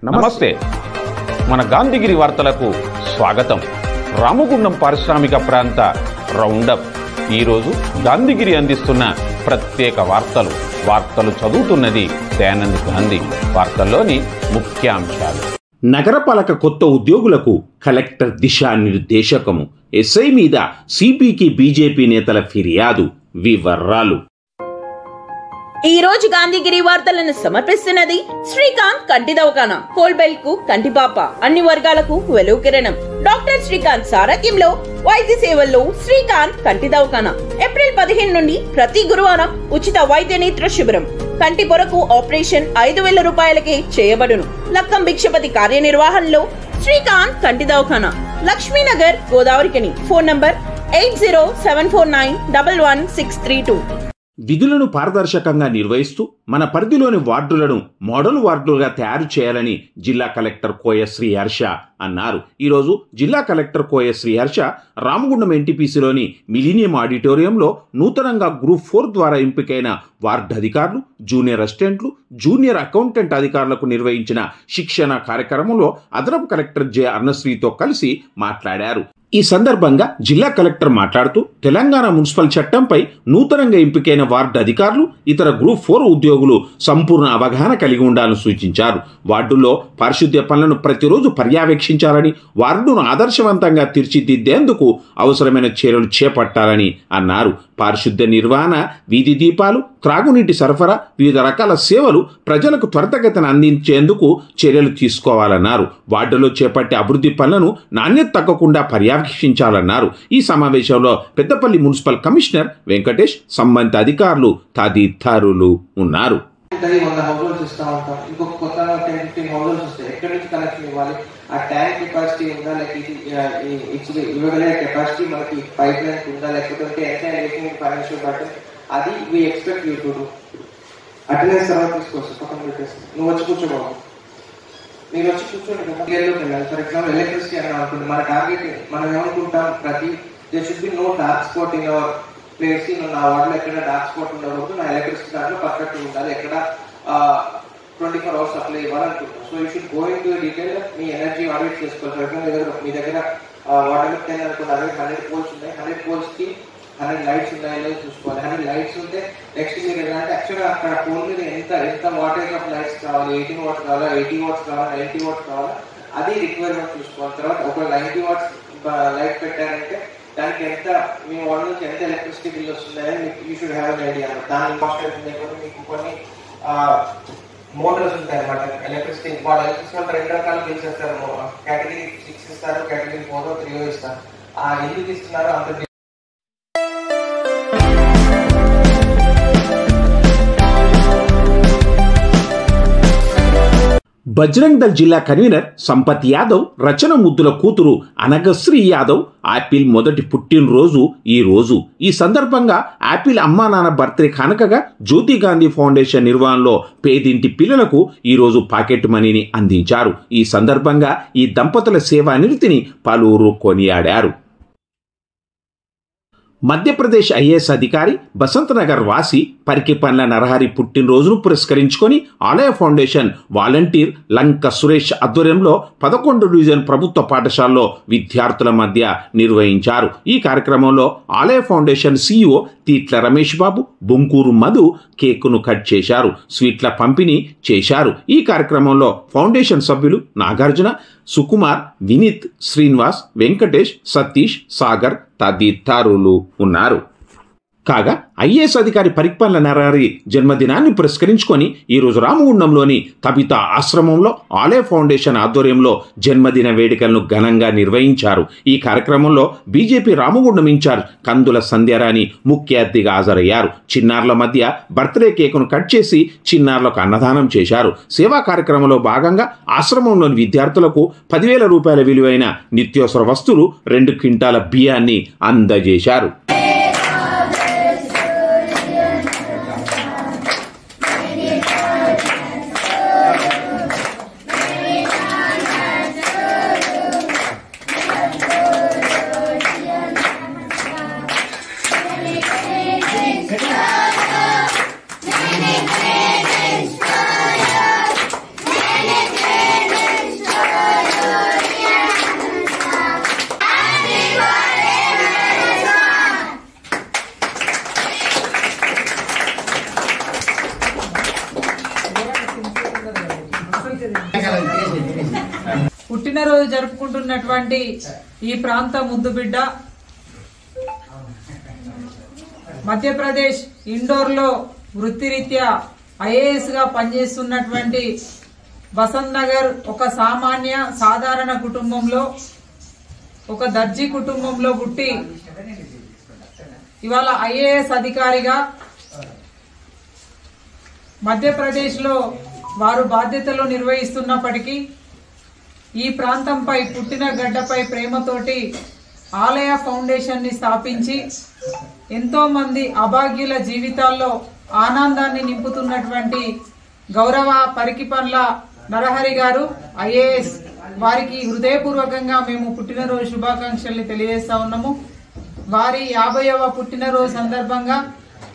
నమస్తే. మన గాంధీగిరి వార్తలకు స్వాగతం. రామగుండం పారిశ్రామిక ప్రాంత రౌండప్. ఈరోజు గాంధీగిరి అందిస్తున్న ప్రత్యేక వార్తలు చదువుతున్నది దయానంద్ గాంధీ. వార్తల్లోని ముఖ్యాంశాలు. నగరపాలక కొత్త ఉద్యోగులకు కలెక్టర్ దిశానిర్దేశకము. ఎస్ఐ మీద సిపికి బీజేపీ నేతల ఫిర్యాదు. వివరాలు. ఈ రోజు గాంధీగిరి వార్తలను సమర్పిస్తున్నది శ్రీకాంత్ కంటి దవాఖానా. కోల్బెల్ కు కంటిపాప, అన్ని వర్గాలకు వెలుగు కిరణం. డాక్టర్ శ్రీకాంత్ సారథ్యంలో వైద్య సేవల్లో శ్రీకాంత్ కంటి దవాఖానా. ఏప్రిల్ 15 నుండి ప్రతి గురువారం ఉచిత వైద్య నేత్ర శిబిరం. కంటి పొరకు ఆపరేషన్ 5,000 రూపాయలకే చేయబడును. లక్కం భిక్షపతి కార్యనిర్వహణలో శ్రీకాంత్ కంటి దవాఖానా, లక్ష్మీనగర్, గోదావరికని. Phone number 8074911632. విధులను పారదర్శకంగా నిర్వహిస్తూ మన పరిధిలోని వార్డులను మోడల్ వార్డులుగా తయారు చేయాలని జిల్లా కలెక్టర్ కోయ శ్రీహర్ష అన్నారు. ఈరోజు జిల్లా కలెక్టర్ కోయ శ్రీహర్ష రామగుండం ఎన్టీపీసీలోని మిలీనియం ఆడిటోరియంలో నూతనంగా గ్రూప్ 4 ద్వారా ఎంపికైన వార్డు అధికారులు, జూనియర్ అసిస్టెంట్లు, జూనియర్ అకౌంటెంట్ అధికారులకు నిర్వహించిన శిక్షణ కార్యక్రమంలో అదనపు కలెక్టర్ జె అర్ణశ్రీతో కలిసి మాట్లాడారు. ఈ సందర్భంగా జిల్లా కలెక్టర్ మాట్లాడుతూ తెలంగాణ మున్సిపల్ చట్టంపై నూతనంగా ఎంపికైన వార్డు అధికారులు, ఇతర గ్రూప్ 4 ఉద్యోగులు సంపూర్ణ అవగాహన కలిగి ఉండాలని సూచించారు. వార్డుల్లో పారిశుద్ధ్య పనులను ప్రతిరోజు పర్యవేక్షించాలని, వార్డును ఆదర్శవంతంగా తీర్చిదిద్దేందుకు అవసరమైన చర్యలు చేపట్టాలని అన్నారు. పారిశుద్ధ్య నిర్వహణ, వీధి దీపాలు, త్రాగునీటి సరఫరా, వివిధ రకాల సేవలు ప్రజలకు త్వరితగతిన అందించేందుకు చర్యలు తీసుకోవాలన్నారు. వార్డులో చేపట్టే అభివృద్ధి పనులను నాణ్యత తగ్గకుండా పర్యవేక్షించాలన్నారు. ఈ సమావేశంలో పెద్దపల్లి మున్సిపల్ కమిషనర్ వెంకటేష్, సంబంధిత అధికారులు తదితరులు ఉన్నారు. ఆ ట్యాంక్ కెపాసిటీ ఉందా, లేక ఇవ్వగలిగే కెపాసిటీ మనకి పైప్ లైన్ ఉందా, లేకపోతే ఫైనాన్షియల్ బటన్, అది we expect you to do. Attendance తర్వాత తీసుకోవచ్చు, పక్కన పెట్టేసి నువ్వు వచ్చి కూర్చోబాబు. మీరు వచ్చి కూర్చోండి. వెళ్ళాలి. ఫర్ ఎగ్జాంపుల్ ఎలక్ట్రిసిటీ అని అనుకుంటే మన టార్గెట్ మనం ఏమనుకుంటాం, there should be no dark spot in our place. నా వార్డులో ఎక్కడ డార్క్ స్పాట్ ఉండకూడదు, నా ఎలక్ట్రిసిటీ దాంట్లో పర్ఫెక్ట్ ఉండాలి, ఎక్కడ 24 hours సప్లై ఇవ్వాలనుకుంటాం. So you should go into detail. మీ ఎనర్జీ ఆడిట్ చేసుకోవాలి. మీ దగ్గర వాటర్ 10 అనుకుంటే 100 పోల్స్ ఉన్నాయి. 100 పోల్స్ కి 100 లైట్స్ ఉన్నాయో చూసుకోవాలి. 100 లైట్స్ ఉంటే నెక్స్ట్ మీరు ఎలాంటి యాక్చువల్గా అక్కడ ఫోన్ మీద ఎంత వాటేజ్ ఆఫ్ లైట్స్ కావాలి, 18 watts కావాలా, 80 watts కావాలా, 90 watts కావాలా, అది రిక్వైర్మెంట్ చూసుకోవాలి. తర్వాత ఒక 90 watts లైట్ పెట్టారంటే దానికి ఎంత మీ వార్డు నుంచి ఎంత ఎలక్ట్రిసిటీ బిల్ వస్తుందని you should have an idea. దాని కాస్ట్ లేకపోతే మీకు కొన్ని మోటార్స్ ఉంటాయి అన్నమాట. ఎలక్ట్రిసిటీ వాళ్ళు ఎలక్ట్రిసిటీ 2 రకాల బిల్స్ ఇస్తారు. కేటగిరీ 6 ఇస్తారు, కేటగిరీ 4, 3 ఇస్తారు. ఎందుకు ఇస్తున్నారో అంత బజరంగ్ దళ్ జిల్లా కన్వీనర్ సంపత్ యాదవ్ రచన ముద్దుల కూతురు అనగశ్రీ యాదవ్ యాపిల్ మొదటి పుట్టినరోజు ఈ రోజు. ఈ సందర్భంగా యాపిల్ అమ్మా నాన్న బర్త్డే కానుకగా జ్యోతి గాంధీ ఫౌండేషన్ నిర్వహణలో పేదింటి పిల్లలకు ఈరోజు పాకెట్ మనీని అందించారు. ఈ సందర్భంగా ఈ దంపతుల సేవా నిరతిని పలువురు కొనియాడారు. మధ్యప్రదేశ్ ఐఏఎస్ అధికారి బసంత్ నగర్ వాసి పరికిపండ్ల నరహరి పుట్టినరోజును పురస్కరించుకొని ఆలయ ఫౌండేషన్ వాలంటీర్ లంక సురేష్ ఆధ్వర్యంలో 11 డివిజన్ ప్రభుత్వ పాఠశాలలో విద్యార్థుల మధ్య నిర్వహించారు. ఈ కార్యక్రమంలో ఆలయ foundation CEO తీట్ల Ramesh Babu, Bonkuru Madhu కేకును cut చేశారు, స్వీట్ల పంపిణీ చేశారు. ఈ కార్యక్రమంలో ఫౌండేషన్ సభ్యులు నాగార్జున, సుకుమార్, వినీత్, శ్రీనివాస్, వెంకటేష్, సతీష్, సాగర్ తదితరులు ఉన్నారు. కాగా ఐఏఎస్ అధికారి పరిక్పండ్ల నరహరి జన్మదినాన్ని పురస్కరించుకొని ఈరోజు రామగుండంలోని తబితా ఆశ్రమంలో ఆలయ ఫౌండేషన్ ఆధ్వర్యంలో జన్మదిన వేడుకలను ఘనంగా నిర్వహించారు. ఈ కార్యక్రమంలో బీజేపీ రామగుండం ఇన్ఛార్జ్ కందుల సంధ్యారాణి ముఖ్య అతిథిగా హాజరయ్యారు. చిన్నారుల మధ్య బర్త్డే కేకును కట్ చేసి చిన్నారులకు అన్నదానం చేశారు. సేవా కార్యక్రమంలో భాగంగా ఆశ్రమంలోని విద్యార్థులకు 10,000 రూపాయల విలువైన నిత్యావసర వస్తువులు, 2 క్వింటాల బియ్యాన్ని అందజేశారు. పుట్టినరోజు జరుపుకుంటున్నటువంటి ఈ ప్రాంత ముద్దుబిడ్డ మధ్యప్రదేశ్ ఇండోర్లో వృత్తిరీత్యా ఐఏఎస్ గా పనిచేస్తున్నటువంటి బసంత్ నగర్ ఒక సాధారణ కుటుంబంలో, ఒక దర్జీ కుటుంబంలో పుట్టి ఇవాళ ఐఏఎస్ అధికారిగా మధ్యప్రదేశ్ లో వారు బాధ్యతలు నిర్వహిస్తున్నప్పటికీ ఈ ప్రాంతంపై, పుట్టిన గడ్డపై ప్రేమతోటి ఆలయ ఫౌండేషన్ ని స్థాపించి ఎంతో మంది అభాగ్యుల జీవితాల్లో ఆనందాన్ని నింపుతున్నటువంటి గౌరవ పరికిపండ్ల నరహరి గారు ఐఏఎస్, వారికి హృదయపూర్వకంగా మేము పుట్టినరోజు శుభాకాంక్షల్ని తెలియజేస్తా ఉన్నాము. వారి 50వ పుట్టినరోజు సందర్భంగా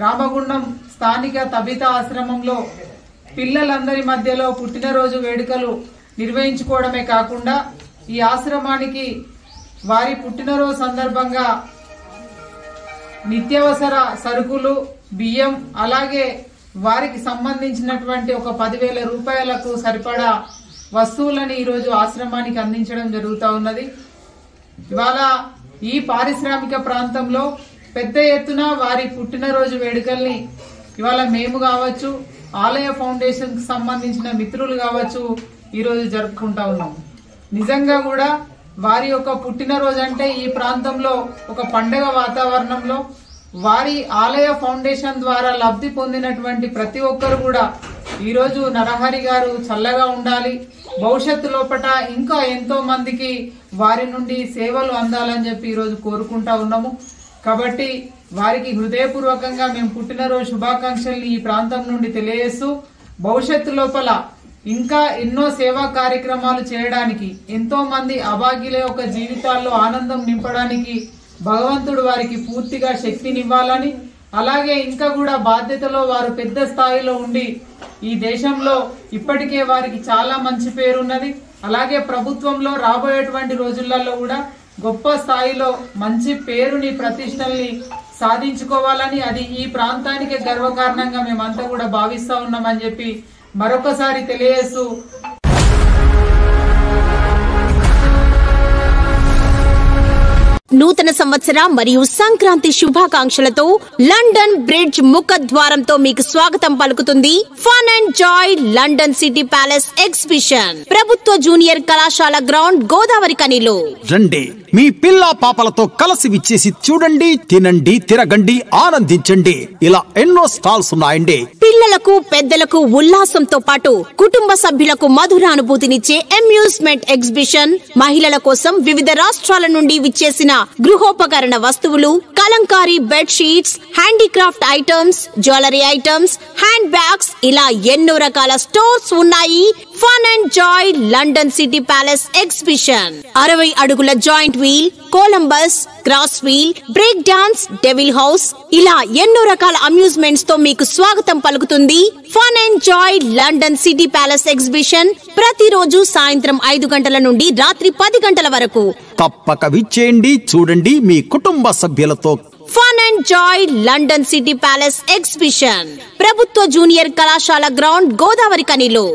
రామగుండం స్థానిక తబితా ఆశ్రమంలో పిల్లలందరి మధ్యలో పుట్టినరోజు వేడుకలు నిర్వహించుకోవడమే కాకుండా ఈ ఆశ్రమానికి వారి పుట్టినరోజు సందర్భంగా నిత్యావసర సరుకులు, బియ్యం, అలాగే వారికి సంబంధించినటువంటి ఒక 10,000 రూపాయలకు సరిపడా వస్తువులను ఈరోజు ఆశ్రమానికి అందించడం జరుగుతూ ఉన్నది. ఇవాళ ఈ పారిశ్రామిక ప్రాంతంలో పెద్ద ఎత్తున వారి పుట్టినరోజు వేడుకల్ని ఇవాళ మేము కావచ్చు, ఆలయ ఫౌండేషన్ కు సంబంధించిన మిత్రులు కావచ్చు ఈరోజు జరుపుకుంటా ఉన్నాం. నిజంగా కూడా వారి యొక్క పుట్టినరోజు అంటే ఈ ప్రాంతంలో ఒక పండగ వాతావరణంలో వారి ఆలయ ఫౌండేషన్ ద్వారా లబ్ధి పొందినటువంటి ప్రతి ఒక్కరు కూడా ఈరోజు నరహరి గారు చల్లగా ఉండాలి, భవిష్యత్తు లోపట ఇంకా ఎంతో మందికి వారి నుండి సేవలు అందాలని చెప్పి ఈరోజు కోరుకుంటా ఉన్నాము. కాబట్టి వారికి హృదయపూర్వకంగా మేము పుట్టినరోజు శుభాకాంక్షల్ని ఈ ప్రాంతం నుండి తెలియజేస్తూ భవిష్యత్తు లోపల ఇంకా ఎన్నో సేవా కార్యక్రమాలు చేయడానికి, ఎంతో మంది అభాగ్యుల యొక్క జీవితాల్లో ఆనందం నింపడానికి భగవంతుడు వారికి పూర్తిగా శక్తినివ్వాలని, అలాగే ఇంకా కూడా బాధ్యతలో వారు పెద్ద స్థాయిలో ఉండి ఈ దేశంలో ఇప్పటికే వారికి చాలా మంచి పేరున్నది. అలాగే ప్రభుత్వంలో రాబోయేటువంటి రోజులలో కూడా గొప్ప స్థాయిలో మంచి పేరుని, ప్రతిష్టల్ని సాధించుకోవాలని, అది ఈ ప్రాంతానికి గర్వకారణంగా మేమంతా కూడా భావిస్తా ఉన్నామని చెప్పి మరొకసారి తెలియజేస్తూ నూతన సంవత్సర మరియు సంక్రాంతి శుభాకాంక్షలతో లండన్ బ్రిడ్జ్ ముఖద్వారంతో మీకు స్వాగతం పలుకుతుంది fun and joy London city palace exhibition, ప్రభుత్వ జూనియర్ కళాశాల గ్రౌండ్, గోదావరి కనిలో. రండి, మీ పిల్ల పాపలతో కలిసి విచ్చేసి చూడండి, తినండి, తిరగండి, ఆనందించండి. ఇలా ఎన్నో స్టాల్స్ ఉన్నాయండి. పిల్లలకు, పెద్దలకు ఉల్లాసంతో పాటు కుటుంబ సభ్యులకు మధుర అనుభూతినిచ్చే అమ్యూజ్మెంట్ ఎగ్జిబిషన్, మహిళల కోసం వివిధ రాష్ట్రాల నుండి విచ్చేసిన గృహోపకరణ వస్తువులు, Kalamkari bed sheets, handicraft items, jewellery items, handbags, ఇలా ఎన్నో రకాల స్టోర్స్ ఉన్నాయి. Fun and joy London city palace exhibition 60 అడుగుల giant wheel, Columbus, cross wheel, break dance, devil house, ఇలా ఎన్నో రకాల అమ్యూజ్మెంట్స్ తో మీకు స్వాగతం పలుకుతుంది fun and joy London city palace exhibition. ప్రతిరోజు సాయంత్రం 5 గంటల నుండి రాత్రి 10 గంటల వరకు. తప్పక విచ్చేయండి, చూడండి మీ కుటుంబ సభ్యులతో. Fun and joy London city palace exhibition, ప్రభుత్వ జూనియర్ కళాశాల గ్రౌండ్, గోదావరి కనిలో.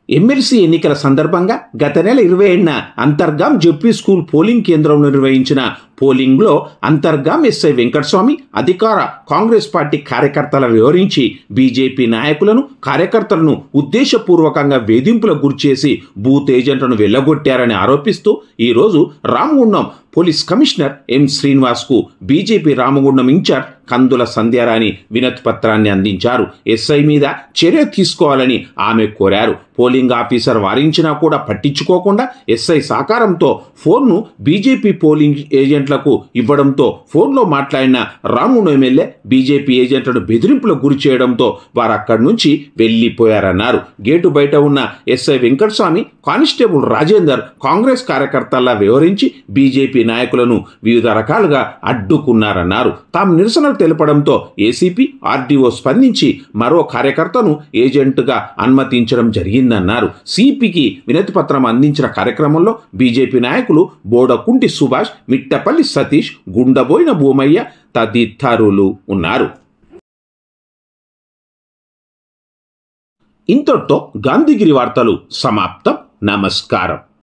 ఎమ్మెల్సీ ఎన్నికల సందర్భంగా గత నెల 27న అంతర్గాం జెడ్పీ స్కూల్ పోలింగ్ కేంద్రంలో నిర్వహించిన పోలింగ్లో అంతర్గాం ఎస్ఐ వెంకటస్వామి అధికార కాంగ్రెస్ పార్టీ కార్యకర్తలను వివరించి బీజేపీ నాయకులను, కార్యకర్తలను ఉద్దేశపూర్వకంగా వేధింపులకు గురిచేసి బూత్ ఏజెంట్లను వెళ్లగొట్టారని ఆరోపిస్తూ ఈరోజు రామగుండం పోలీస్ కమిషనర్ ఎం శ్రీనివాస్కు బీజేపీ రామగుండం ఇన్ఛార్జ్ కందుల సంధ్యారాణి వినతి పత్రాన్ని అందించారు. ఎస్ఐ మీద చర్య తీసుకోవాలని ఆమె కోరారు. పోలింగ్ ఆఫీసర్ వారించినా కూడా పట్టించుకోకుండా ఎస్ఐ సహకారంతో ఫోన్ను బీజేపీ పోలింగ్ ఏజెంట్లకు ఇవ్వడంతో ఫోన్లో మాట్లాడిన రామగుండం ఎమ్మెల్యే బీజేపీ ఏజెంట్లను బెదిరింపులకు గురి చేయడంతో వారు అక్కడి నుంచి వెళ్లిపోయారన్నారు. గేటు బయట ఉన్న ఎస్ఐ వెంకటస్వామి, కానిస్టేబుల్ రాజేందర్ కాంగ్రెస్ కార్యకర్తల్లా వివరించి బీజేపీ నాయకులను వివిధ రకాలుగా అడ్డుకున్నారన్నారు. తాము నిరసనలు తెలపడంతో ఏసీపీ, ఆర్డీఓ స్పందించి మరో కార్యకర్తను ఏజెంట్గా అనుమతించడం జరిగిందన్నారు. సిపికి వినతి పత్రం అందించిన కార్యక్రమంలో బీజేపీ నాయకులు బోడకుంటి సుభాష్, మిట్టపల్లి సతీష్, గుండబోయిన భూమయ్య తదితరులు ఉన్నారు. ఇంతటితో గాంధీగిరి వార్తలు సమాప్తం. నమస్కారం.